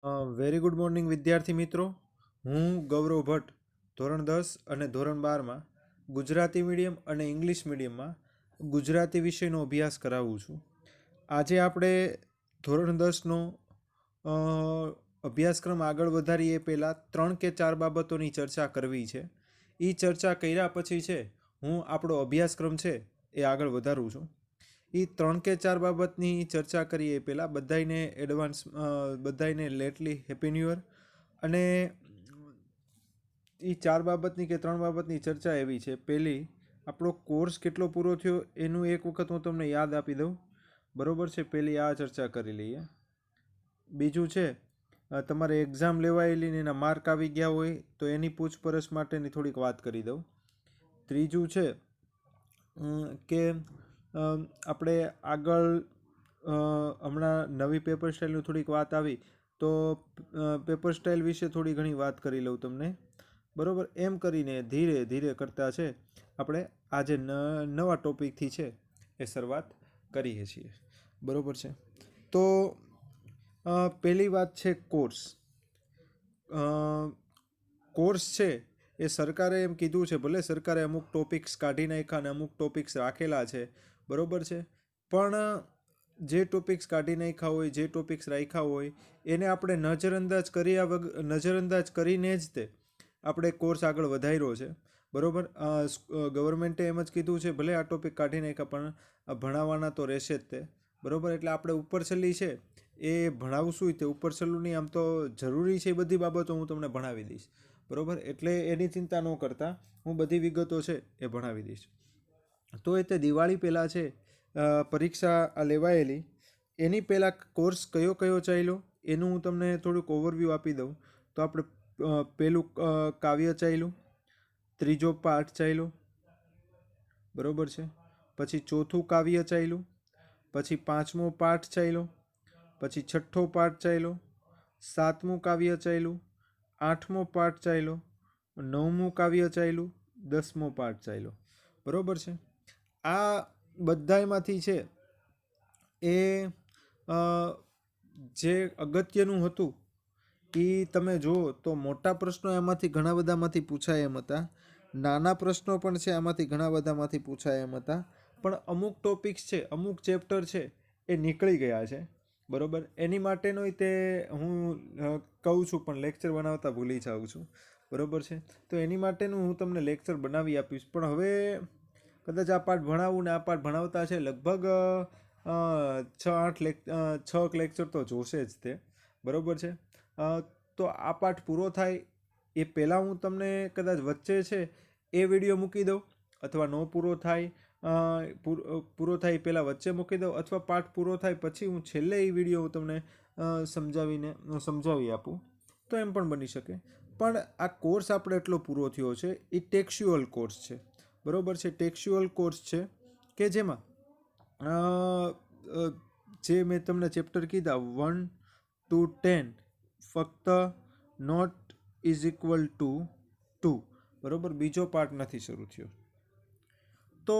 Very good morning વિદ્યાર્થી મિત્રો. હું ગૌરવ ભટ્ટ ધોરણ 10 અને ધોરણ 12માં ગુજરાતી મીડિયમ અને ઇંગ્લિશ મીડિયમમાં ગુજરાતી વિષયનો અભ્યાસ કરાવું છું. આજે આપણે ધોરણ 10નો અભ્યાસક્રમ આગળ વધારીએ પહેલાં 3 કે 4 બાબતોની ચર્ચા કરવી છે. એ ચર્ચા કર્યા પછી છે હું આપણો અભ્યાસક્રમ છે એ આગળ વધારું છું. એ 3 કે 4 બાબતની ચર્ચા કરીએ પહેલાં બધાને એડવાન્સ બધાને લેટલી હેપી ન્યૂ યર. અને એ 4 બાબતની કે 3 બાબતની ચર્ચા એવી છે. પહેલી, આપણો કોર્સ કેટલો પૂરો થયો એનું એક વખત હું તમને યાદ આપી દઉં. બરાબર છે, પહેલી આ ચર્ચા કરી લઈએ. બીજું છે, તમારે એક્ઝામ લેવાયેલી ને એના માર્ક આવી ગયા હોય તો એની પૂછપરછ માટેની થોડીક વાત કરી દઉં. ત્રીજું છે કે આપણે આગળ હમણાં નવી પેપર સ્ટાઇલની થોડીક વાત આવી તો પેપર સ્ટાઇલ વિશે થોડી ઘણી વાત કરી લઉં તમને. બરાબર, એમ કરીને ધીરે ધીરે કરતાં છે આપણે આજે નવા ટોપિકથી છે એ શરૂઆત કરીએ છીએ. બરાબર છે, તો પહેલી વાત છે કોર્સ. કોર્સ છે એ સરકારે એમ કીધું છે, ભલે સરકારે અમુક ટોપિક્સ કાઢી નાખ્યા અને અમુક ટોપિક્સ રાખેલા છે. બરાબર છે, પણ જે ટોપિક્સ કાઢી નાખ્યા હોય, જે ટોપિક્સ રાખ્યા હોય એને આપણે નજરઅંદાજ કરીને જ તે આપણે કોર્સ આગળ વધાર્યો છે. બરાબર, ગવર્મેન્ટે એમ જ કીધું છે ભલે આ ટોપિક કાઢી નાખ્યા પણ ભણાવવાના તો રહેશે જ તે. બરાબર, એટલે આપણે ઉપરછલ્લી છે એ ભણાવશું તે ઉપરછલ્લુંની આમ તો જરૂરી છે એ બધી બાબતો હું તમને ભણાવી દઈશ. બરાબર, એટલે એની ચિંતા ન કરતા હું બધી વિગતો છે એ ભણાવી દઈશ. તો એ તે દિવાળી પહેલાં છે પરીક્ષા લેવાયેલી એની પહેલાં કોર્સ કયો કયો ચાલ્યો એનું હું તમને થોડુંક ઓવરવ્યૂ આપી દઉં. તો આપણે પહેલું કાવ્ય ચાલ્યું, ત્રીજો પાઠ ચાલ્યો. બરાબર છે, પછી ચોથું કાવ્ય ચાલ્યું, પછી પાંચમો પાઠ ચાલ્યો, પછી છઠ્ઠો પાઠ ચાલ્યો, સાતમું કાવ્ય ચાલ્યું, આઠમો પાઠ ચાલ્યો, નવમું કાવ્ય ચાલ્યું, 10મો પાઠ ચાલ્યો. બરાબર છે, આ બધામાંથી છે એ જે અગત્યનું હતું એ તમે જુઓ તો મોટા પ્રશ્નો એમાંથી ઘણા બધામાંથી પૂછાય એમ હતા, નાના પ્રશ્નો પણ છે આમાંથી ઘણા બધામાંથી પૂછાય એમ હતા. પણ અમુક ટોપિક્સ છે, અમુક ચેપ્ટર છે એ નીકળી ગયા છે. બરાબર, એની માટેનો તે હું કહું છું પણ લેક્ચર બનાવતા ભૂલી જાઉં છું. બરાબર છે, તો એની માટેનું હું તમને લેક્ચર બનાવી આપીશ. પણ હવે કદાચ આ પાઠ ભણાવું ને આ પાઠ ભણાવતા છે લગભગ 6 લેક્ચર તો જોશે જ તે. બરાબર છે, તો આ પાઠ પૂરો થાય એ પહેલાં હું તમને કદાચ વચ્ચે છે એ વિડીયો મૂકી દઉં, અથવા ન પૂરો થાય પૂરો થાય પહેલાં વચ્ચે મૂકી દઉં, અથવા પાઠ પૂરો થાય પછી હું છેલ્લે એ વિડીયો હું તમને સમજાવી આપું તો એમ પણ બની શકે. પણ આ કોર્સ આપણે એટલો પૂરો થયો છે એ ટેક્સ્ચ્યુઅલ કોર્સ છે. બરાબર છે, ટેક્સ્ચ્યુઅલ કોર્સ છે કે જેમાં જે મેં તમને ચેપ્ટર કીધા 1 to 10 ફક્ત નોટ ઇઝ ઇક્વલ ટુ 2. બરાબર, બીજો પાર્ટ નથી શરૂ થયો. તો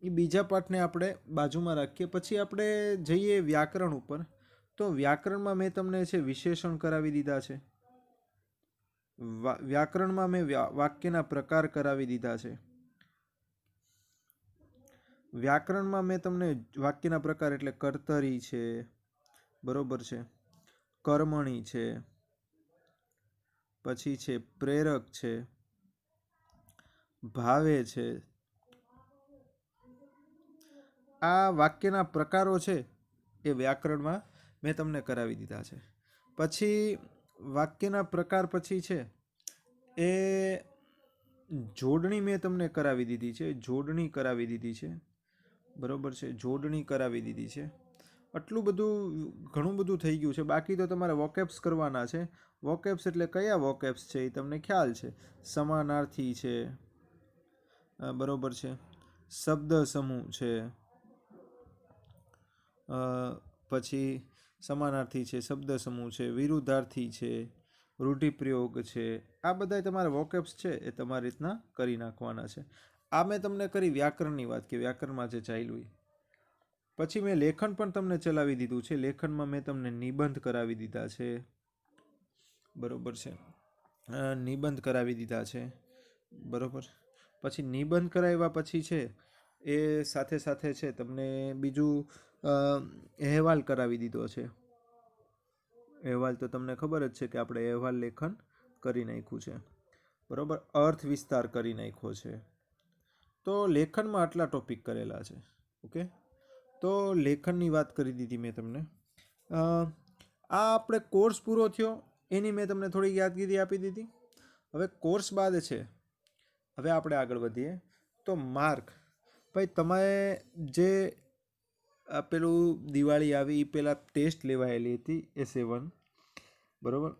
એ બીજા પાર્ટને આપણે બાજુમાં રાખીએ. પછી આપણે જઈએ વ્યાકરણ ઉપર. તો વ્યાકરણમાં મેં તમને છે વિશેષણ કરાવી દીધા છે. વ્યાકરણમાં મેં વાક્યના પ્રકાર કરાવી દીધા છે. વ્યાકરણમાં મેં તમને વાક્યના પ્રકાર એટલે કર્તરી છે, બરોબર છે, કર્મણી છે, પછી છે પ્રેરક છે, ભાવે છે. આ વાક્યના પ્રકારો છે એ વ્યાકરણમાં મેં તમને કરાવી દીધા છે. પછી વાક્યના પ્રકાર પછી છે એ જોડણી મેં તમને કરાવી દીધી છે, જોડણી કરાવી દીધી છે. બરોબર છે, જોડણી કરાવી દીધી છે. આટલું બધું ઘણું બધું થઈ ગયું છે. બાકી તો તમારે વોકેબ્સ કરવાના છે. વોકેબ્સ એટલે કયા વોકેબ્સ છે એ તમને ખ્યાલ છે. સમાનાર્થી છે, બરોબર છે, શબ્દ સમૂહ છે, પછી સમાનાર્થી છે, શબ્દ સમૂહ છે, વિરુદ્ધાર્થી છે, રૂઢિપ્રયોગ છે. આ બધા તમારે વોકેબ્સ છે એ તમારી રીતના કરી નાખવાના છે. આ મેં તમને કરી વ્યાકરણની વાત કે વ્યાકરણમાં જે ચાલ્યું. પછી મેં લેખન પણ તમને ચલાવી દીધું છે. લેખનમાં મેં તમને નિબંધ કરાવી દીધા છે, બરોબર છે. નિબંધ કરાવી દીધા છે, બરોબર. પછી નિબંધ કરાવ્યા પછી છે એ સાથે સાથે છે તમને બીજું અહેવાલ કરાવી દીધો છે. અહેવાલ તો તમને ખબર જ છે કે આપણે અહેવાલ લેખન કરી નાખ્યું છે, બરોબર. અર્થ વિસ્તાર કરી નાખ્યો છે. તો લેખનમાં આટલા ટોપિક કરેલા છે. ઓકે, તો લેખનની વાત કરી દીધી મેં તમને. આ આપણે કોર્સ પૂરો થયો એની મેં તમને થોડી યાદગીરી આપી દીધી. હવે કોર્સ બાદ છે, હવે આપણે આગળ વધીએ તો માર્ક. ભાઈ તમે જે પેલું દિવાળી આવી એ પહેલાં ટેસ્ટ લેવાયેલી હતી SA1, બરાબર.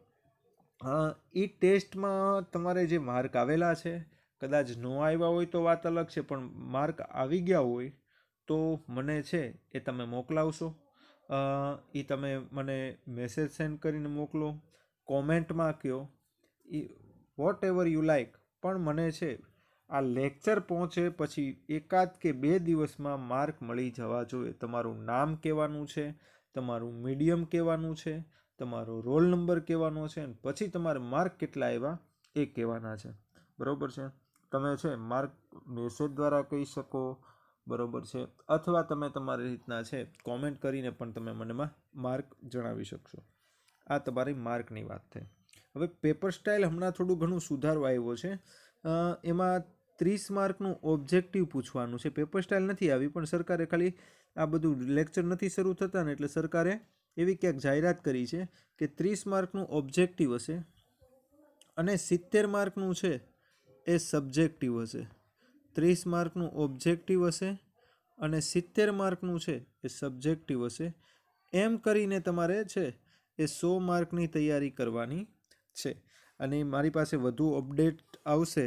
એ ટેસ્ટમાં તમારે જે માર્ક આવેલા છે, કદાચ ન આવ્યા હોય તો વાત અલગ છે, પણ માર્ક આવી ગયા હોય તો મને છે એ તમે મોકલાવશો. એ તમે મને મેસેજ સેન્ડ કરીને મોકલો, કોમેન્ટમાં કહો, એ વોટ એવર યુ લાઈક. પણ મને છે આ લેક્ચર પહોંચે પછી 1 કે 2 દિવસમાં માર્ક મળી જવા જોઈએ. તમારું નામ કહેવાનું છે, તમારું મીડિયમ કહેવાનું છે, તમારો રોલ નંબર કહેવાનો છે, અને પછી તમારે માર્ક કેટલા આવ્યા એ કહેવાના છે, બરાબર છે. તમે છે માર્ક મેસેજ દ્વારા કહી શકો, બરાબર છે, અથવા તમે તમારી રીતના છે કોમેન્ટ કરીને પણ તમે મને માર્ક જણાવી શકશો. આ તમારી માર્કની વાત થઈ. હવે પેપર સ્ટાઇલ હમણાં થોડું ઘણું સુધારો આવ્યો છે. એમાં 30 માર્કનું ઓબ્જેક્ટિવ પૂછવાનું છે. પેપર સ્ટાઇલ નથી આવી, પણ સરકારે ખાલી આ બધું લેક્ચર નથી શરૂ થતા ને એટલે સરકારે એવી ક્યાંક જાહેરાત કરી છે કે 30 માર્કનું ઓબ્જેક્ટિવ હશે અને 70 માર્કનું છે એ સબ્જેક્ટિવ હશે. 30 માર્કનું ઓબ્જેક્ટિવ હશે અને 70 માર્કનું છે એ સબ્જેક્ટિવ હશે. એમ કરીને તમારે છે એ 100 માર્કની તૈયારી કરવાની છે. અને મારી પાસે વધુ અપડેટ આવશે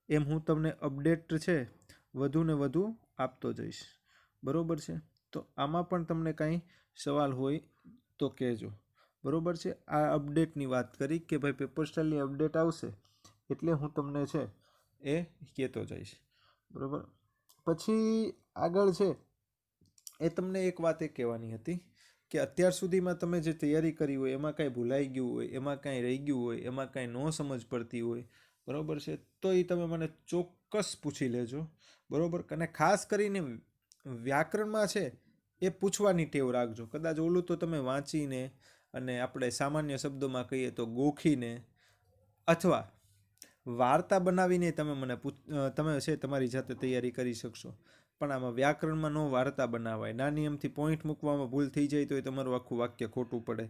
એમ હું તમને અપડેટ છે વધુ ને વધુ આપતો જઈશ, બરાબર છે. તો આમાં પણ તમને કાંઈ સવાલ હોય તો કહેજો, બરાબર છે. આ અપડેટની વાત કરી કે ભાઈ પેપર સ્ટાઇલની અપડેટ આવશે એટલે હું તમને છે એ કહેતો જઈશ, બરાબર. પછી આગળ છે એ તમને એક વાત એ કહેવાની હતી કે અત્યાર સુધીમાં તમે જે તૈયારી કરી હોય એમાં કાંઈ ભૂલાઈ ગયું હોય, એમાં કાંઈ રહી ગયું હોય, એમાં કાંઈ ન સમજ પડતી હોય, બરાબર છે, તો એ તમે મને ચોક્કસ પૂછી લેજો, બરાબર. અને ખાસ કરીને વ્યાકરણમાં છે એ પૂછવાની ટેવ રાખજો. કદાચ ઓલું તો તમે વાંચીને અને આપણે સામાન્ય શબ્દોમાં કહીએ તો ગોખીને અથવા વાર્તા બનાવીને તમે છે તમારી જાતે તૈયારી કરી શકશો. પણ આમાં વ્યાકરણમાં ન વાર્તા બનાવાય. નાની એમથી પોઈન્ટ મૂકવામાં ભૂલ થઈ જાય તો એ તમારું આખું વાક્ય ખોટું પડે,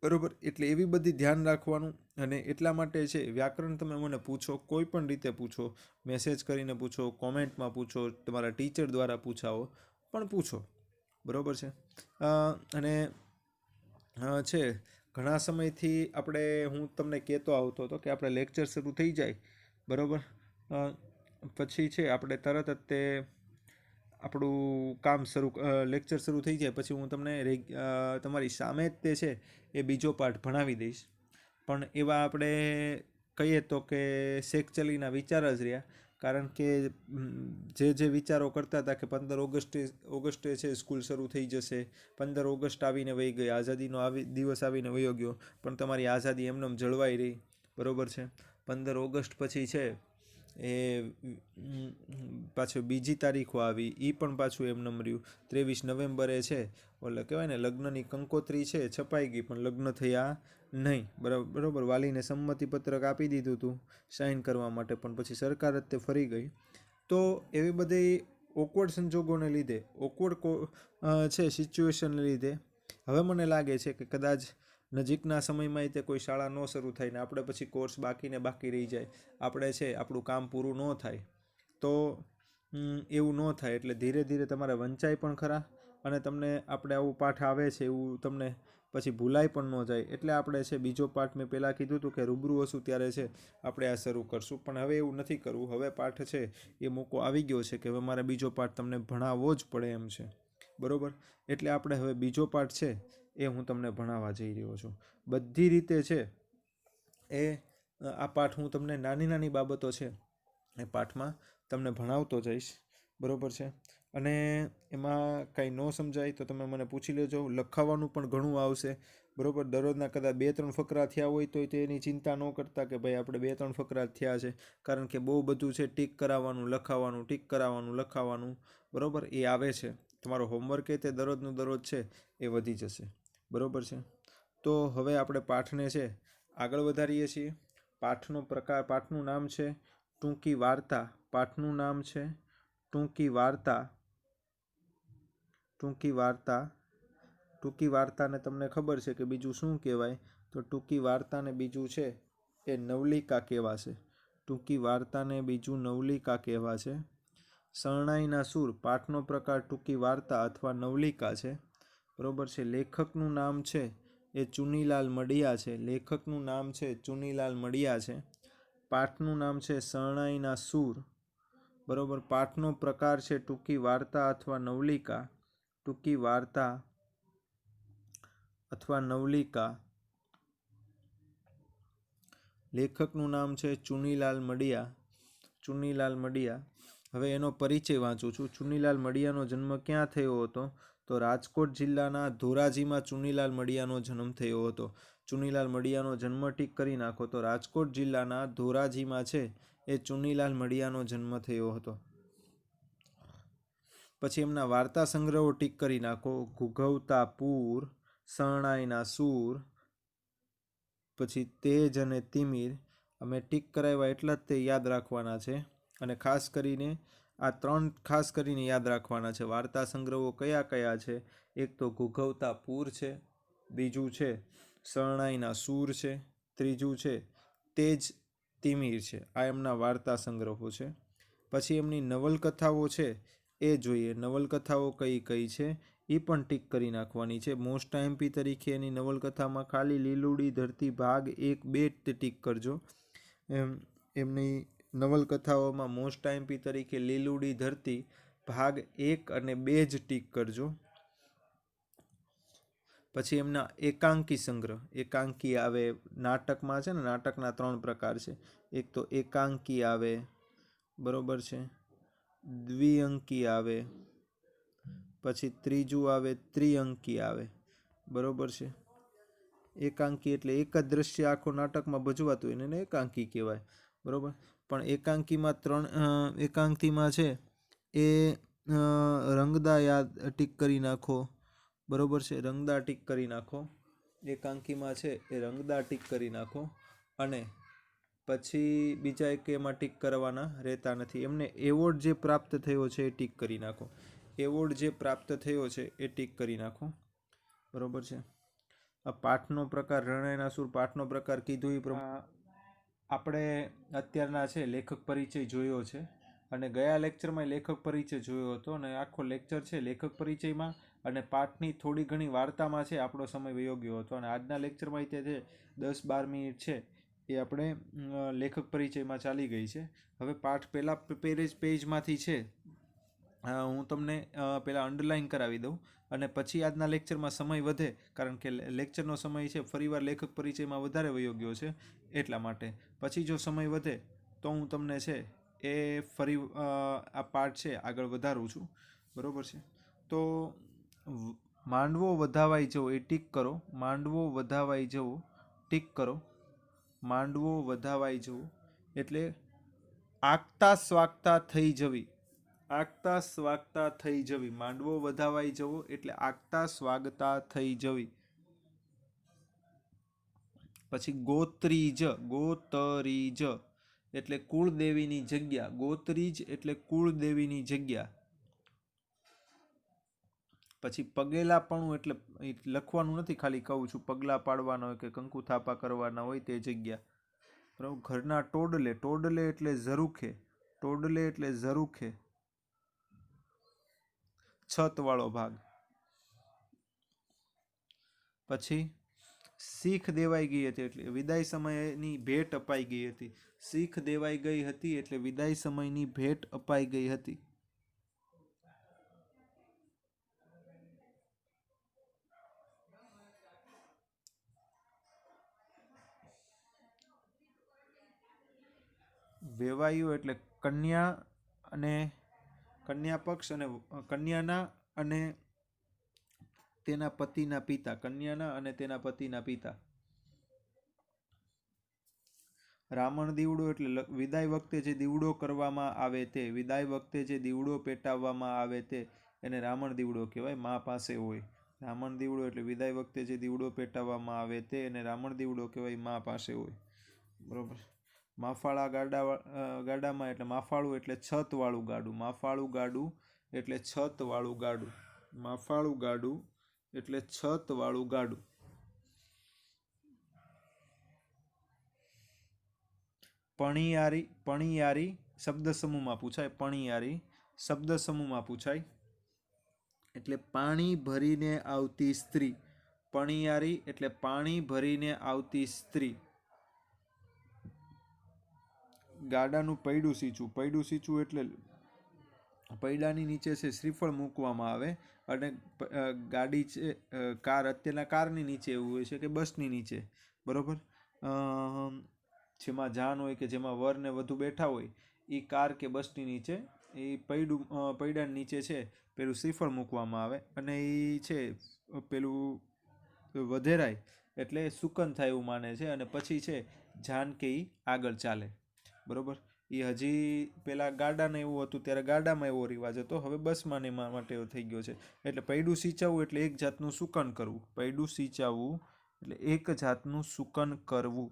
બરાબર. એટલે એવી બધી ધ્યાન રાખવાનું. અને એટલા માટે છે વ્યાકરણ તમે મને પૂછો, કોઈ પણ રીતે પૂછો, મેસેજ કરીને પૂછો, કોમેન્ટમાં પૂછો, તમારા ટીચર દ્વારા પૂછાવો, પણ પૂછો, બરાબર છે. અને છે ઘણા સમયથી હું તમને કહેતો આવતો હતો કે આપણે લેક્ચર શરૂ થઈ જાય, બરાબર, પછી છે આપણે તરત જ તે આપણું કામ લેક્ચર શરૂ થઈ જાય પછી હું તમને તમારી સામે જ તે છે એ બીજો પાઠ ભણાવી દઈશ. પણ એવા આપણે કહીએ તો કે શેકચલીના વિચાર જ રહ્યા. કારણ કે જે વિચારો કરતા હતા કે 15 ઓગસ્ટે છે સ્કૂલ શરૂ થઈ જશે, 15 ઓગસ્ટ આવીને વહી ગઈ, આઝાદીનો દિવસ આવીને વયો ગયો, પણ તમારી આઝાદી એમનેમ જળવાઈ રહી, બરાબર છે. 15 ઓગસ્ટ પછી છે એ પાછું બીજી તારીખો આવી, એ પણ પાછું એમનેમ રહ્યું. 23 નવેમ્બરે છે એટલે કહેવાય ને લગ્નની કંકોત્રી છે છપાઈ ગઈ પણ લગ્ન થયા નહીં, બરાબર. વાલીને સંમતિ પત્રક આપી દીધું હતું સાઇન કરવા માટે, પણ પછી સરકાર જ તે ફરી ગઈ. તો એવી બધી ઓકવર્ડ સંજોગોને લીધે, ઓકવર્ડ છે સિચ્યુએશનને લીધે હવે મને લાગે છે કે કદાચ નજીકના સમયમાં તે કોઈ શાળા ન શરૂ થાય ને આપણે પછી કોર્સ બાકી રહી જાય, આપણે છે આપણું કામ પૂરું ન થાય, તો એવું ન થાય. એટલે ધીરે ધીરે તમારે વંચાય પણ ખરા અને તમને આપણે આવું પાઠ આવે છે એવું તમને પછી ભૂલાય પણ ન જાય. એટલે આપણે છે બીજો પાઠ મેં પહેલાં કીધું હતું કે રૂબરૂ હશું ત્યારે છે આપણે આ શરૂ કરશું, પણ હવે એવું નથી કરવું. હવે પાઠ છે એ મોકો આવી ગયો છે કે હવે મારે બીજો પાઠ તમને ભણાવવો જ પડે એમ છે, બરાબર. એટલે આપણે હવે બીજો પાઠ છે એ હું તમને ભણાવવા જઈ રહ્યો છું. બધી રીતે છે એ આ પાઠ હું તમને નાની નાની બાબતો છે એ પાઠમાં તમને ભણાવતો જઈશ, બરાબર છે. અને એમાં કાંઈ ન સમજાય તો તમે મને પૂછી લેજો. લખાવવાનું પણ ઘણું આવશે, બરોબર. દરરોજના કદાચ 2-3 ફકરા થયા હોય તો એની ચિંતા ન કરતા કે ભાઈ આપણે 2-3 ફકરા થયા છે, કારણ કે બહુ બધું છે ટીક કરાવવાનું, લખાવવાનું, ટીક કરાવવાનું, લખાવવાનું, બરોબર, એ આવે છે. તમારો હોમવર્ક એ તે દરરોજનું દરરોજ છે એ વધી જશે, બરોબર છે. તો હવે આપણે પાઠને છે આગળ વધારીએ છીએ. પાઠનો પ્રકાર, પાઠનું નામ છે ટૂંકી વાર્તા. પાઠનું નામ છે ટૂંકી વાર્તા. ટૂંકી વાર્તા. ટૂંકી વાર્તાને તમને ખબર છે કે બીજું શું કહેવાય? તો ટૂંકી વાર્તાને બીજું છે એ નવલિકા કહેવાશે. ટૂંકી વાર્તાને બીજું નવલિકા કહેવાશે. શરણાઈના સૂર. પાઠનો પ્રકાર ટૂંકી વાર્તા અથવા નવલિકા છે, બરોબર છે. લેખકનું નામ છે એ ચુનીલાલ મડિયા છે. લેખકનું નામ છે ચુનીલાલ મડિયા છે. પાઠનું નામ છે શરણાઈના સૂર, બરોબર. પાઠનો પ્રકાર છે ટૂંકી વાર્તા અથવા નવલિકા. ટૂંકી વાર્તા અથવા નવલિકા. લેખકનું નામ છે ચુનીલાલ મડિયા. ચુનીલાલ મડિયા. હવે એનો પરિચય વાંચું છું. ચુનીલાલ મડિયાનો જન્મ ક્યાં થયો હતો? તો રાજકોટ જિલ્લાના ધોરાજીમાં ચુનીલાલ મડિયાનો જન્મ થયો હતો. ચુનીલાલ મડિયાનો જન્મ ટીક કરી નાખો તો રાજકોટ જિલ્લાના ધોરાજીમાં છે એ ચુનીલાલ મડિયાનો જન્મ થયો હતો. પછી એમના વાર્તા સંગ્રહો ટીક કરી નાખો. ઘૂઘવતા પૂર, શરણાઈના સૂર, પછી તેજ અને તિમિર. અમે ટીક કરાવ્યા એટલા જ તે યાદ રાખવાના છે, અને ખાસ કરીને આ 3 ખાસ કરીને યાદ રાખવાના છે. વાર્તા સંગ્રહો કયા કયા છે? એક તો ઘૂઘવતા પૂર છે, બીજું છે શરણાઈના સૂર છે, ત્રીજું છે તેજ તિમિર છે. આ એમના વાર્તા સંગ્રહો છે. પછી એમની નવલકથાઓ છે એ જોઈએ. નવલકથાઓ કઈ કઈ છે એ પણ ટીક કરી નાખવાની છે. મોસ્ટ આઈએમપી તરીકે એની નવલકથામાં ખાલી લીલુડી ધરતી ભાગ 1-2 તે ટીક કરજો. એમની નવલકથાઓમાં મોસ્ટ આઈએમપી તરીકે લીલુડી ધરતી ભાગ 1 અને 2 જ ટીક કરજો. પછી એમના એકાંકી સંગ્રહ. એકાંકી આવે નાટકમાં છે ને, નાટકના 3 પ્રકાર છે. એક તો એકાંકી આવે, બરોબર છે, દ્વિઅંકી આવે, પછી ત્રીજું આવે ત્રિઅંકી આવે, બરોબર છે. એકાંકી એટલે એક જ દ્રશ્ય આખો નાટકમાં ભજવાતું હોય એને એકાંકી કહેવાય, બરોબર. પણ એકાંકીમાં છે એ રંગદા યાદ ટીક કરી નાખો, બરોબર છે. રંગદા ટીક કરી નાખો. એકાંકીમાં છે એ રંગદા ટીક કરી નાખો. અને પછી બીજા એક એમાં ટીક કરવાના રહેતા નથી. એમને એવોર્ડ જે પ્રાપ્ત થયો છે એ ટીક કરી નાખો. એવોર્ડ જે પ્રાપ્ત થયો છે એ ટીક કરી નાખો, બરોબર છે. આ પાઠનો પ્રકાર શરણાઈના સૂર. પાઠનો પ્રકાર કીધું એ પ્રમાણે આપણે અત્યારના છે લેખક પરિચય જોયો છે, અને ગયા લેક્ચરમાં લેખક પરિચય જોયો હતો, અને આખો લેક્ચર છે લેખક પરિચયમાં અને પાઠની થોડી ઘણી વાર્તામાં છે આપણો સમય વયો ગયો હતો. અને આજના લેક્ચરમાં તે છે 10-12 મિનિટ છે એ આપણે લેખક પરિચયમાં ચાલી ગઈ છે. હવે પાઠ પહેલા પેજમાંથી છે હું તમને પહેલાં અંડરલાઇન કરાવી દઉં, અને પછી આજના લેક્ચરમાં સમય વધે, કારણ કે લેક્ચરનો સમય છે ફરીવાર લેખક પરિચયમાં વધારે વયો ગયો છે એટલા માટે. પછી જો સમય વધે તો હું તમને છે એ ફરી આ પાઠ છે આગળ વધારું છું, બરોબર છે. તો માંડવો વધાવાઈ જવો એ ટીક કરો. માંડવો વધાવાઈ જવો ટીક કરો. માંડવો વધાવાઈ જવો એટલે આગતા સ્વાગતા થઈ જવી. આગતા સ્વાગતા થઈ જવી. માંડવો વધાવાઈ જવો એટલે આગતા સ્વાગતા થઈ જવી. પછી ગોત્રીજ. ગોતરીજ એટલે કુળદેવીની જગ્યા. ગોત્રીજ એટલે કુળદેવીની જગ્યા. પછી પગેલાપણું એટલે લખવાનું નથી, ખાલી કહું છું. પગલા પાડવાના હોય કે કંકુ થાપા કરવાના હોય તે જગ્યા, બરાબર. ઘરના ટોડલે. ટોડલે એટલે ઝરૂખે. ટોડલે એટલે ઝરૂખે, છતવાળો ભાગ. પછી શીખ દેવાઈ ગઈ હતી એટલે વિદાય સમયની ભેટ અપાઈ ગઈ હતી. શીખ દેવાઈ ગઈ હતી એટલે વિદાય સમયની ભેટ અપાઈ ગઈ હતી. વેવાયું એટલે કન્યા અને કન્યા પક્ષ અને કન્યાના અને તેના પતિના પિતા, કન્યાના અને તેના પતિના પિતા. રામણ દીવડો એટલે વિદાય વખતે જે દીવડો કરવામાં આવે તે, વિદાય વખતે જે દીવડો પેટાવવામાં આવે તે એને રામણ દીવડો કહેવાય. મા પાસે હોય. રામણ દીવડો એટલે વિદાય વખતે જે દીવડો પેટાવવામાં આવે તે એને રામણ દીવડો કહેવાય, મા પાસે હોય. બરોબર. માફાળા ગાડામાં એટલે માફાળું એટલે છતવાળું ગાડું. માફાળું ગાડું એટલે છતવાળું ગાડું. માફાળું ગાડું એટલે છતવાળું ગાડું. પણિયારી, પણિયારી શબ્દ સમૂહમાં પૂછાય. પણિયારી શબ્દ સમૂહમાં પૂછાય એટલે પાણી ભરીને આવતી સ્ત્રી. પણિયારી એટલે પાણી ભરીને આવતી સ્ત્રી. ગાડાનું પૈડું સીંચવું. પૈડું સીંચવું એટલે પૈડાની નીચે છે શ્રીફળ મૂકવામાં આવે અને ગાડી છે, કાર, અત્યારના કારની નીચે એવું હોય છે કે બસની નીચે, બરોબર, જેમાં જાન હોય કે જેમાં વર ને વધુ બેઠા હોય એ કાર કે બસની નીચે એ પૈડાની નીચે છે પેલું શ્રીફળ મૂકવામાં આવે અને એ છે પેલું વધેરાય એટલે સુકન થાય એવું માને છે અને પછી છે જાન કે એ આગળ ચાલે. બરોબર. એ હજી પેલા ગાડાને એવું હતું ત્યારે ગાડામાં એવો રિવાજ હતો, હવે બસમાં ને એમાં માટે એવો થઈ ગયો છે. એટલે પૈડું સિંચાવવું એટલે એક જાતનું સુકન કરવું. પૈડું સિંચાવવું એટલે એક જાતનું સુકન કરવું.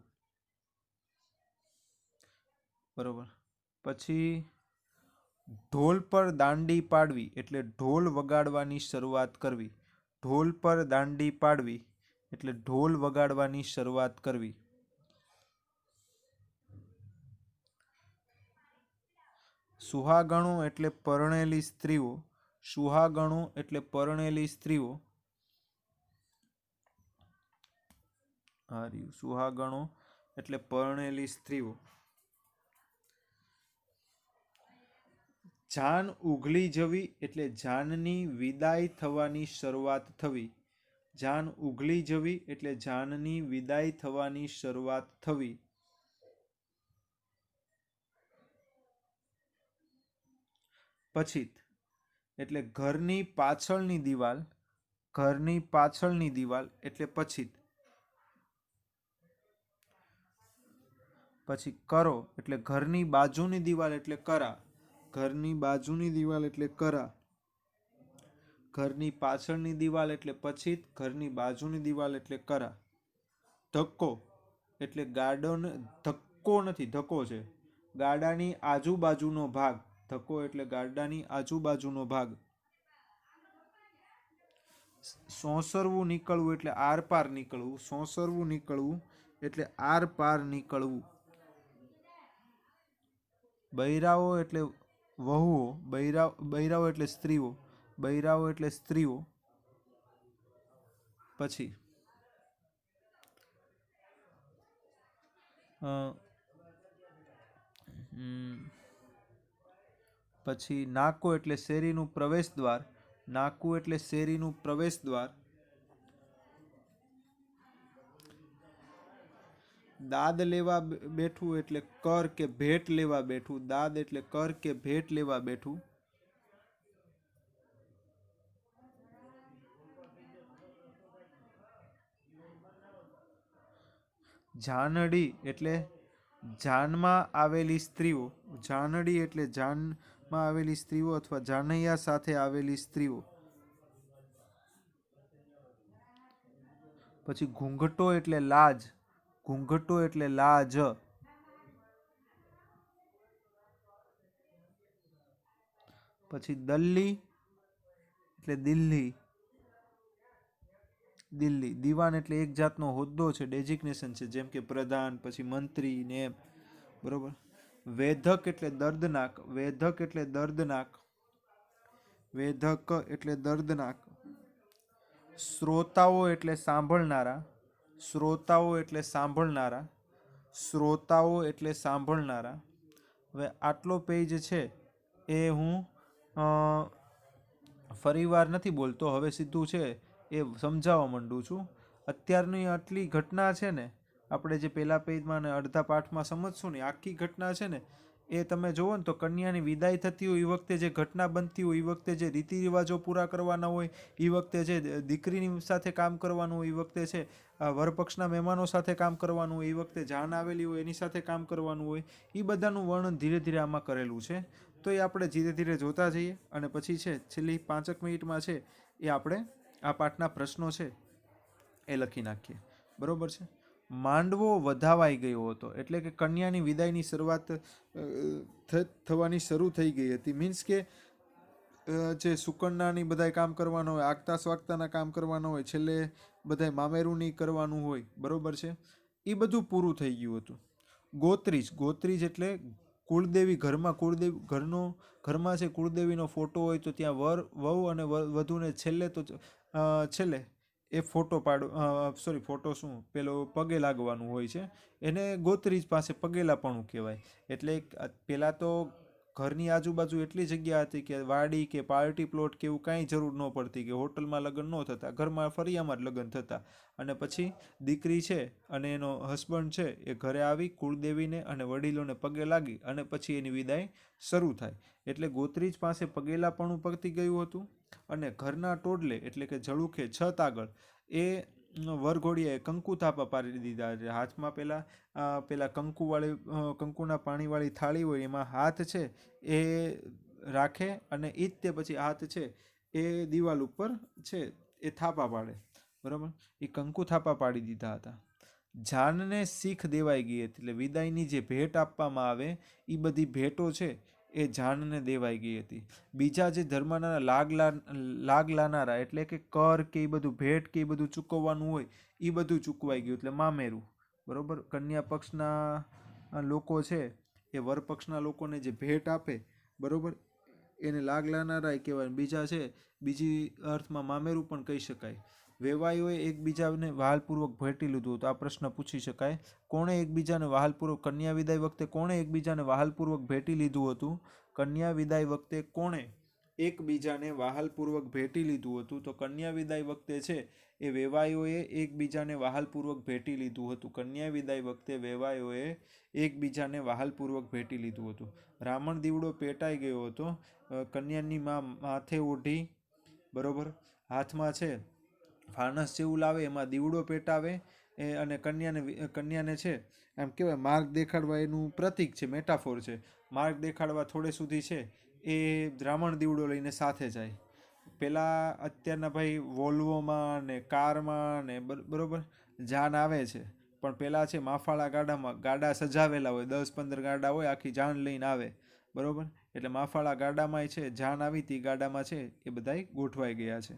બરોબર. પછી ઢોલ પર દાંડી પાડવી એટલે ઢોલ વગાડવાની શરૂઆત કરવી. ઢોલ પર દાંડી પાડવી એટલે ઢોલ વગાડવાની શરૂઆત કરવી. સુહાગણો એટલે પરણેલી સ્ત્રીઓ. સુહાગણો એટલે પરણેલી સ્ત્રીઓ. સુહાગણો એટલે પરણેલી સ્ત્રીઓ. જાન ઉઘલી જવી એટલે જાનની વિદાય થવાની શરૂઆત થવી. જાન ઉઘલી જવી એટલે જાનની વિદાય થવાની શરૂઆત થવી. પછીત એટલે ઘરની પાછળની દિવાલ. ઘરની પાછળની દિવાલ એટલે પછીત. પછી કરો એટલે ઘરની બાજુની દિવાલ એટલે કરા. ઘરની બાજુની દિવાલ એટલે કરા. ઘરની પાછળની દિવાલ એટલે પછીત. ઘરની બાજુની દિવાલ એટલે કરા. ધક્કો એટલે ગાડાનો, ધક્કો નથી, ધક્કો છે, ગાડાની આજુબાજુનો ભાગ. ધક્કો એટલે ગાડાની આજુબાજુનો ભાગ. સોંસરવું નીકળવું એટલે આર પાર નીકળવું. સોંસરવું નીકળવું એટલે આર પાર નીકળવું. બૈરાઓ એટલે વહુઓ. બૈરાઓ એટલે સ્ત્રીઓ. બૈરાઓ એટલે સ્ત્રીઓ. પછી પછી નાકો એટલે શેરીનું પ્રવેશ દ્વાર. નાકું એટલે શેરીનું પ્રવેશ દ્વાર. દાદ લેવા બેઠું એટલે કર કે ભેટ લેવા બેઠું. દાદ એટલે કર કે ભેટ લેવા બેઠું. જાનડી એટલે જાનમાં આવેલી સ્ત્રીઓ. જાનડી એટલે જાનમાં આવેલી સ્ત્રીઓ અથવા જાનૈયા સાથે આવેલી સ્ત્રીઓ. પછી ઘૂંઘટો એટલે લાજ. ઘૂંઘટો એટલે લાજ. પછી દલ્લી એટલે દિલ્હી. દિલ્હી. દીવાન એટલે એક જાતનો હોદ્દો છે, ડેઝિગ્નેશન છે, જેમ કે પ્રધાન, પછી મંત્રી ને એમ. બરોબર. વેધક એટલે દર્દનાક. વેધક એટલે દર્દનાક. વેધક એટલે દર્દનાક. શ્રોતાઓ એટલે સાંભળનારા. શ્રોતાઓ એટલે સાંભળનારા. શ્રોતાઓ એટલે સાંભળનારા. હવે આટલો પેજ છે એ હું ફરીવાર નથી બોલતો, હવે સીધું છે એ સમજાવવા માંડું છું. અત્યારની આટલી ઘટના છે ને, આપણે જે પહેલા પેજમાં ને અડધા પાઠમાં સમજશું ને, આખી ઘટના છે ને એ તમે જુઓ ને તો કન્યાની વિદાય થતી હોય એ વખતે જે ઘટના બનતી હોય એ વખતે જે રીતિ રિવાજો પૂરા કરવાના હોય એ વખતે જે દીકરીની સાથે કામ કરવાનું હોય એ વખતે છે વરપક્ષના મહેમાનો સાથે કામ કરવાનું હોય એ વખતે જાન આવેલી હોય એની સાથે કામ કરવાનું હોય એ બધાનું વર્ણન ધીરે ધીરે આમાં કરેલું છે. તો એ આપણે ધીરે ધીરે જોતા જઈએ અને પછી છે છેલ્લી 5 મિનિટમાં છે એ આપણે આ પાઠના પ્રશ્નો છે એ લખી નાખીએ. બરોબર છે. માંડવો વધાવાઈ ગયો હતો એટલે કે કન્યાની વિદાયની શરૂઆત થવાની શરૂ થઈ ગઈ હતી. મીન્સ કે જે સુકન્યાની બધાય કામ કરવાનું હોય, આગતા સ્વાગતાના કામ કરવાના હોય, છેલ્લે બધાય મામેરુંની કરવાનું હોય, બરોબર છે, એ બધું પૂરું થઈ ગયું હતું. ગોત્રીજ એટલે કુળદેવી, ઘરમાં છે કુળદેવીનો ફોટો હોય તો ત્યાં વહુ અને વધુને છેલ્લે એ ફોટો ફોટો શું પેલો પગે લાગવાનું હોય છે એને ગોત્રીજ પાસે પગેલાપણું કહેવાય. એટલે પહેલાં તો ઘરની આજુબાજુ એટલી જગ્યા હતી કે વાડી કે પાર્ટી પ્લોટ કે એવું કાંઈ જરૂર ન પડતી, કે હોટલમાં લગ્ન ન થતા, ઘરમાં ફળિયામાં જ લગ્ન થતા. અને પછી દીકરી છે અને એનો હસબન્ડ છે એ ઘરે આવી કુળદેવીને અને વડીલોને પગે લાગી અને પછી એની વિદાય શરૂ થાય. એટલે ગોત્રીજ પાસે પગેલાપણું પતી ગયું હતું અને ઘરના ટોડલે એટલે કે ઝળુખે છત આગળ એ વરઘોડિયાએ કંકુ થાપા પાડી દીધા. હાથમાં પેલા કંકુના પાણીવાળી થાળી હોય એમાં હાથ છે એ રાખે અને એ જ તે પછી હાથ છે એ દિવાલ ઉપર છે એ થાપા પાડે. બરાબર. એ કંકુ થાપા પાડી દીધા હતા. જાનને શીખ દેવાઈ ગઈ હતી. એટલે વિદાયની જે ભેટ આપવામાં આવે એ બધી ભેટો છે એ જાનને દેવાઈ ગઈ હતી. બીજા જે ધર્મના લાગ લાનારા એટલે કે કર કે એ બધું ભેટ કે એ બધું ચૂકવવાનું હોય એ બધું ચૂકવાઈ ગયું, એટલે મામેરું. બરોબર. કન્યા પક્ષના લોકો છે એ વર પક્ષના લોકોને જે ભેટ આપે, બરોબર, એને લાગ લાનારા કહેવાય. બીજા છે બીજી અર્થમાં મામેરું પણ કહી શકાય. વેવાઈઓએ એકબીજાને વહાલપૂર્વક ભેટી લીધું. તો આ પ્રશ્ન પૂછી શકાય, કોણે એકબીજાને વહાલપૂર્વક, કન્યા વિદાય વખતે કોણે એકબીજાને વહાલપૂર્વક ભેટી લીધું હતું? કન્યા વિદાય વખતે કોણે એકબીજાને વહાલપૂર્વક ભેટી લીધું હતું? તો કન્યા વિદાય વખતે છે એ વેવાઈઓએ એકબીજાને વહાલપૂર્વક ભેટી લીધું હતું. કન્યા વિદાય વખતે વેવાઈઓએ એકબીજાને વહાલપૂર્વક ભેટી લીધું હતું. રામણ દીવડો પેટાઈ ગયો હતો. કન્યાની માથે ઓઢી, બરોબર, હાથમાં છે ફાનસ જેવું લાવે, એમાં દીવડો પેટાવે અને કન્યાને છે એમ કહેવાય માર્ગ દેખાડવા એનું પ્રતીક છે, મેટાફોર છે. માર્ગ દેખાડવા થોડે સુધી છે એ રાવણ દીવડો લઈને સાથે જાય. પેલા અત્યારના ભાઈ વોલ્વોમાં ને કારમાં ને બરોબર જાન આવે છે, પણ પેલા છે માફાળા ગાડામાં, ગાડા સજાવેલા હોય, 10-15 ગાડા હોય, આખી જાન લઈને આવે. બરોબર. એટલે માફાળા ગાડામાં છે જાન આવી હતી, ગાડામાં છે એ બધાય ગોઠવાઈ ગયા છે.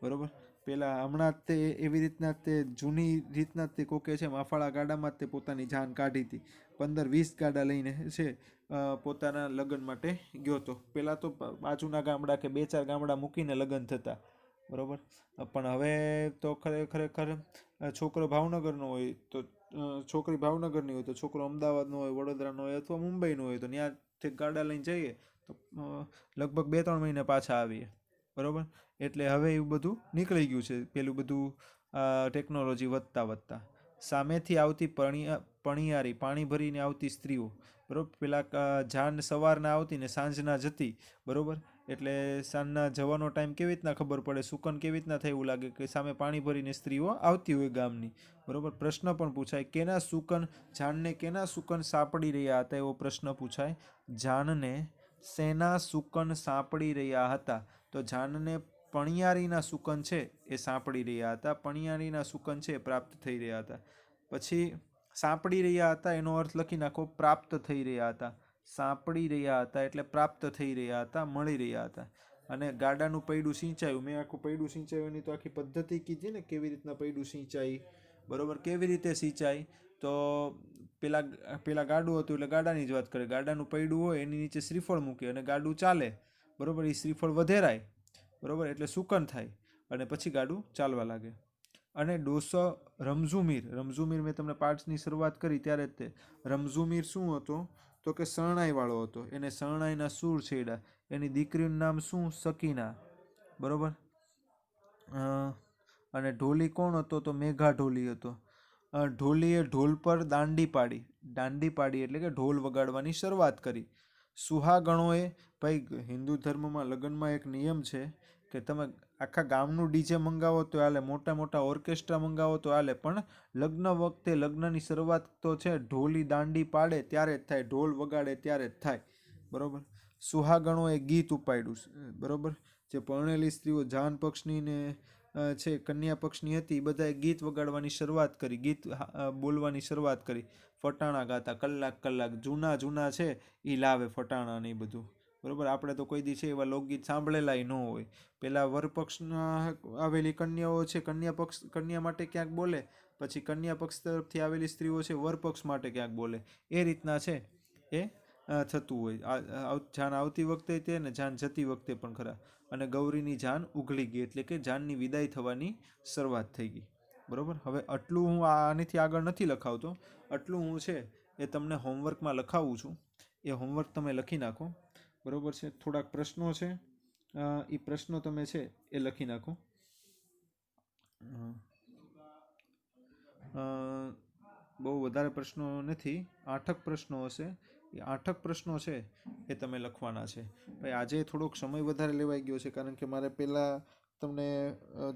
બરોબર. પેલા હમણાં જ તે એવી રીતના તે જૂની રીતના તે કોકે છે માફાળા ગાડામાં જ તે પોતાની જાન કાઢી હતી. 15-20 ગાડા લઈને છે પોતાના લગ્ન માટે ગયો હતો. પહેલાં તો બાજુના ગામડા કે 2-4 ગામડા મૂકીને લગ્ન થતા. બરોબર. પણ હવે તો ખરેખર છોકરો ભાવનગરનો હોય તો છોકરી ભાવનગરની હોય તો છોકરો અમદાવાદનો હોય, વડોદરાનો હોય અથવા મુંબઈનો હોય તો ત્યાંથી ગાડા લઈને જઈએ તો લગભગ 2-3 મહિને પાછા આવીએ. બરોબર. એટલે હવે એવું બધું નીકળી ગયું છે, પેલું બધું ટેકનોલોજી વધતા. સામેથી આવતી પણિયારી, પાણી ભરીને આવતી સ્ત્રીઓ, બરોબર, પેલા જાન સવારના આવતી ને સાંજના જતી. બરોબર. એટલે સાંજના જવાનો ટાઈમ કેવી રીતના ખબર પડે, સુકન કેવી રીતના થાય, એવું લાગે કે સામે પાણી ભરીને સ્ત્રીઓ આવતી હોય ગામની. બરોબર. પ્રશ્ન પણ પૂછાય, જાનને કેના સુકન સાંપડી રહ્યા હતા, એવો પ્રશ્ન પૂછાય. જાનને શેના સુકન સાંપડી રહ્યા હતા? તો જાનને પણિયારીના સુકન છે એ સાંપડી રહ્યા હતા. પણિયારીના સુકન છે એ પ્રાપ્ત થઈ રહ્યા હતા. પછી સાંપડી રહ્યા હતા એનો અર્થ લખી નાખો, પ્રાપ્ત થઈ રહ્યા હતા. સાંપડી રહ્યા હતા એટલે પ્રાપ્ત થઈ રહ્યા હતા, મળી રહ્યા હતા. અને ગાડાનું પૈડું સિંચાયું, મેં આખું પૈડું સિંચાયું તો આખી પદ્ધતિ કીધી ને કેવી રીતના પૈડું સિંચાઈ. બરોબર. કેવી રીતે સિંચાઈ? તો પેલા ગાડું હતું એટલે ગાડાની જ વાત કરે. ગાડાનું પૈડું હોય એની નીચે શ્રીફળ મૂકે અને ગાડું ચાલે. બરોબર. એ શ્રીફળ વધેરાય, બરોબર, એટલે સુકન થાય અને પછી ગાડું ચાલવા લાગે. અને ડોસો રમઝુમીર મેં તમને પાઠની શરૂઆત કરી ત્યારે જ તે રમઝુમીર શું હતો તો કે શરણાઈવાળો હતો. એને શરણાઈના સૂર છેડ્યા. એની દીકરીનું નામ શું? સકીના. બરોબર. અને ઢોલી કોણ હતો? તો મેઘા ઢોલી હતો. ઢોલીએ ઢોલ પર દાંડી પાડી. દાંડી પાડી એટલે કે ઢોલ વગાડવાની શરૂઆત કરી. સુહાગણોએ, ભાઈ હિન્દુ ધર્મમાં લગ્નમાં એક નિયમ છે કે તમે આખા ગામનું ડીજે મંગાવો તો હાલે, મોટા મોટા ઓર્કેસ્ટ્રા મંગાવો તો હાલે, પણ લગ્ન વખતે લગ્નની શરૂઆત તો છે ઢોલી દાંડી પાડે ત્યારે જ થાય, ઢોલ વગાડે ત્યારે જ થાય. બરોબર. સુહાગણોએ ગીત ઉપાડ્યું. બરોબર. જે પરણેલી સ્ત્રીઓ જાન પક્ષની ને છે કન્યા પક્ષની હતી, એ બધાએ ગીત વગાડવાની શરૂઆત કરી, ગીત બોલવાની શરૂઆત કરી. ફટાણા ગાતા કલાક કલાક, જૂના જૂના છે એ લાવે ફટાણા ને એ બધું. બરોબર. આપણે તો કોઈ દી છે એવા લોકગીત સાંભળેલા ન હોય. પેલા વરપક્ષના આવેલી કન્યાઓ છે કન્યા માટે ક્યાંક બોલે, પછી કન્યા પક્ષ તરફથી આવેલી સ્ત્રીઓ છે વરપક્ષ માટે ક્યાંક બોલે. એ રીતના છે એ થતું હોય. જાન આવતી વખતે તે ને જાન જતી વખતે પણ ખરા. અને ગૌરીની જાન ઉઘલી ગઈ એટલે કે જાનની વિદાય થવાની શરૂઆત થઈ ગઈ. બરોબર. હવે આટલું હું આનાથી આગળ નથી લખાવતો, આટલું હું છે એ તમને હોમવર્કમાં લખાવું છું. એ હોમવર્ક તમે લખી નાખો. બરોબર છે. થોડાક પ્રશ્નો છે, એ પ્રશ્નો તમે છે એ લખી નાખો. બહુ વધારે પ્રશ્નો નથી, 8 પ્રશ્નો હશે. એ 8 પ્રશ્નો છે એ તમે લખવાના છે. ભાઈ આજે થોડોક સમય વધારે લેવાઈ ગયો છે કારણ કે મારે પહેલાં તમને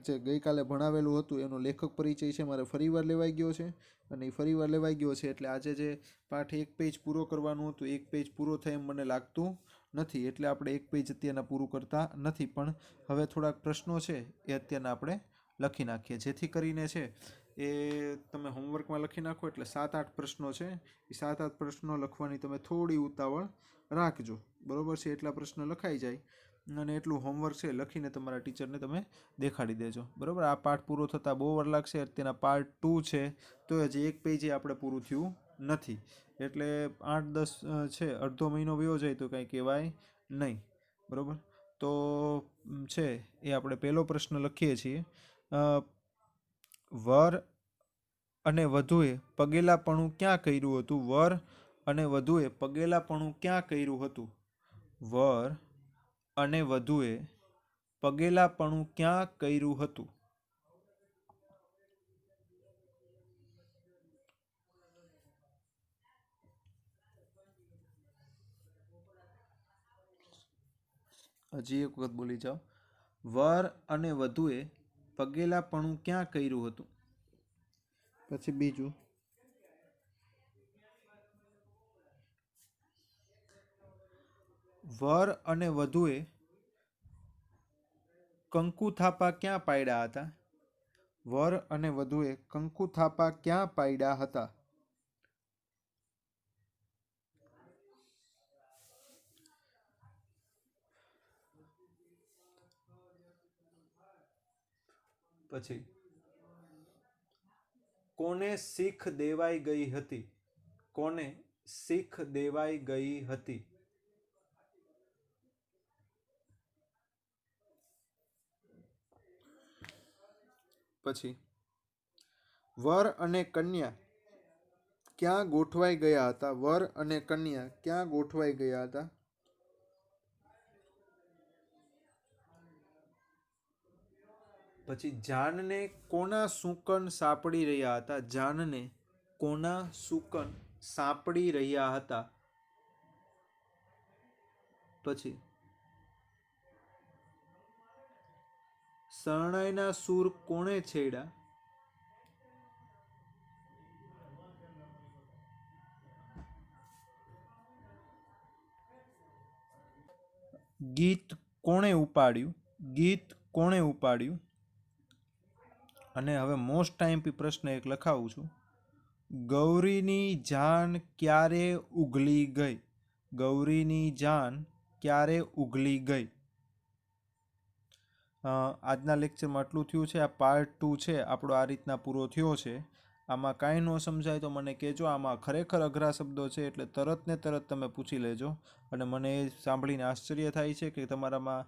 જે ગઈકાલે ભણાવેલું હતું એનો લેખક પરિચય છે મારે ફરીવાર લેવાઈ ગયો છે, અને એ ફરીવાર લેવાઈ ગયો છે એટલે આજે જે પાઠ 1 પેજ પૂરો કરવાનું હતું, 1 પેજ પૂરો થાય એમ મને લાગતું નથી, એટલે આપણે 1 પેજ અત્યારના પૂરું કરતા નથી. પણ હવે થોડાક પ્રશ્નો છે એ અત્યારના આપણે લખી નાખીએ, જેથી કરીને છે એ તમે હોમવર્કમાં લખી નાખો. એટલે 7-8 પ્રશ્નો છે, એ 7-8 પ્રશ્નો લખવાની તમે થોડી ઉતાવળ રાખજો. બરોબર છે. એટલા પ્રશ્નો લખાઈ જાય અને એટલું હોમવર્ક છે લખીને તમારા ટીચરને તમે દેખાડી દેજો. બરોબર. આ પાઠ પૂરો થતાં બહુ વાર લાગશે. અત્યારના પાર્ટ 2 છે તો હજી 1 પેજ આપણે પૂરું થયું નથી, એટલે 8-10 છે, અડધો મહિનો વયો જાય તો કાંઈ કહેવાય નહીં. બરોબર. તો છે એ આપણે પહેલો પ્રશ્ન લખીએ છીએ. વર અને વધુએ પગેલાપણું ક્યાં કર્યું હતું? વર અને વધુએ પગેલાપણું ક્યાં કર્યું હતું? વર અને વધુએ પગેલાપણું ક્યાં કર્યું હતું? હજી એક વખત બોલી જાઓ. વર અને વધુએ પગેલાપણું ક્યાં કર્યું હતું? પછી બીજું, વર અને વધુએ કંકુ થાપા ક્યાં પાડ્યા હતા? વર અને વધુએ કંકુ થાપા ક્યાં પાડ્યા હતા? પછી કોને શીખ દેવાઈ ગઈ હતી? કોને શીખ દેવાઈ ગઈ હતી? પછી વર અને કન્યા ક્યાં ગોઠવાઈ ગયા હતા? વર અને કન્યા ક્યાં ગોઠવાઈ ગયા હતા? પછી જાનને કોના સુકન સાપડી રહ્યા હતા? જાનને કોના સુકન સાપડી રહ્યા હતા? પછી શરણાઈના સૂર કોણે છેડ્યા? ગીત કોણે ઉપાડ્યું? ગીત કોણે ઉપાડ્યું? અને હવે મોસ્ટ ટાઈમપી પ્રશ્ન એક લખાવું છું. ગૌરીની જાન ક્યારે ઉઘલી ગઈ? ગૌરીની જાન ક્યારે ઉઘલી ગઈ? આજના લેક્ચરમાં આટલું થયું છે. આ પાર્ટ 2 છે આપણો આ રીતના પૂરો થયો છે. આમાં કાંઈ ન સમજાય તો મને કહેજો. આમાં ખરેખર અઘરા શબ્દો છે એટલે તરત ને તરત તમે પૂછી લેજો. અને મને એ સાંભળીને આશ્ચર્ય થાય છે કે તમારામાં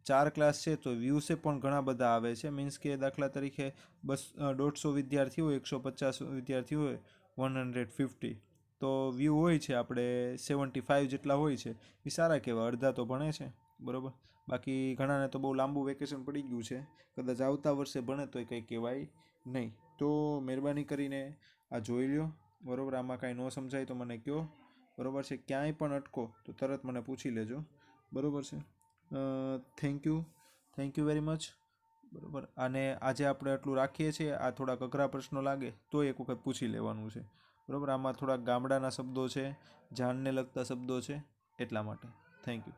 4 ક્લાસ છે તો વ્યૂસે પણ ઘણા બધા આવે છે. મીન્સ કે દાખલા તરીકે 150 વિદ્યાર્થી હોય, 150 વિદ્યાર્થી હોય, 150 તો વ્યૂ હોય છે આપણે 75 જેટલા હોય છે. એ સારા કહેવાય, અડધા તો ભણે છે. બરાબર. બાકી ઘણાને તો બહુ લાંબુ વેકેશન પડી ગયું છે, કદાચ આવતા વર્ષે ભણે તોય કંઈ કહેવાય નહીં. તો મહેરબાની કરીને આ જોઈ લો બરાબર, આમાં કાંઈ ન સમજાય તો મને કહો, બરાબર છે. ક્યાંય પણ અટકો તો તરત મને પૂછી લેજો, બરાબર છે. થેન્ક યુ વેરી મચ, બરાબર. અને આજે આપણે આટલું રાખીએ છીએ. આ થોડાક અઘરા પ્રશ્નો લાગે તો એક વખત પૂછી લેવાનું છે, બરાબર. આમાં થોડાક ગામડાના શબ્દો છે, જાનને લગતા શબ્દો છે, એટલા માટે. Thank you.